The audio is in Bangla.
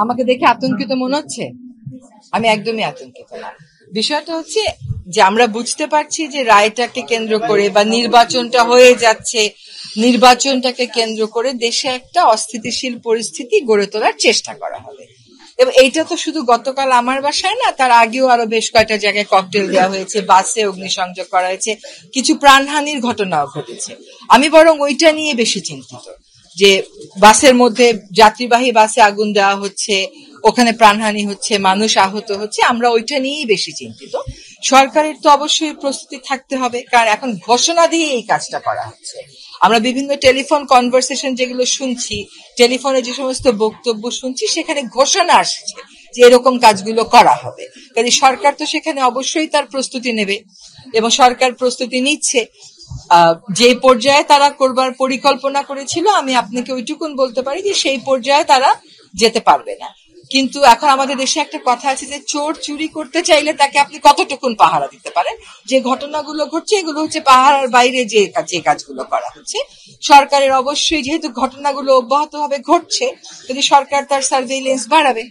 আমাকে দেখে আতঙ্কিত মনে হচ্ছে? আমি একদমই আতঙ্কিত না। বিষয়টা হচ্ছে যে আমরা বুঝতে পারছি যে রায়টাকে কেন্দ্র করে বা নির্বাচনটা হয়ে যাচ্ছে, নির্বাচনটাকে কেন্দ্র করে দেশে একটা অস্থিতিশীল পরিস্থিতি গড়ে তোলার চেষ্টা করা হবে। এবং এইটা তো শুধু গতকাল আমার বাসায় না, তার আগেও আরো বেশ কয়েকটা জায়গায় ককটেল দেওয়া হয়েছে, বাসে অগ্নিসংযোগ করা হয়েছে, কিছু প্রাণহানির ঘটনাও ঘটেছে। আমি বরং ওইটা নিয়ে বেশি চিন্তিত, যে বাসের মধ্যে, যাত্রীবাহী বাসে আগুন দেওয়া হচ্ছে, ওখানে প্রাণহানি হচ্ছে, মানুষ আহত হচ্ছে, আমরা ওইটা নিয়েই বেশি চিন্তিত। সরকারের তো অবশ্যই প্রস্তুতি থাকতে হবে, কারণ এখন ঘোষণা দিয়ে এই কাজটা করা হচ্ছে। আমরা বিভিন্ন টেলিফোন কনভারসেশন যেগুলো শুনছি, টেলিফোনে যে সমস্ত বক্তব্য শুনছি, সেখানে ঘোষণা আসছে যে এরকম কাজগুলো করা হবে। কাজে সরকার তো সেখানে অবশ্যই তার প্রস্তুতি নেবে, এবং সরকার প্রস্তুতি নিচ্ছে। যে পর্যায়ে তারা করবার পরিকল্পনা করেছিল, আমি আপনাকে ওইটুকুন বলতে পারি যে সেই পর্যায়ে তারা যেতে পারবে না। কিন্তু এখন আমাদের দেশে একটা কথা আছে যে চোর চুরি করতে চাইলে তাকে আপনি কতটুকুন পাহারা দিতে পারেন। যে ঘটনাগুলো ঘটছে, এগুলো হচ্ছে পাহারার বাইরে যে কাজগুলো করা হচ্ছে। সরকারের অবশ্যই, যেহেতু ঘটনাগুলো অব্যাহতভাবে ঘটছে, যদি সরকার তার সার্ভেইলেন্স বাড়াবে।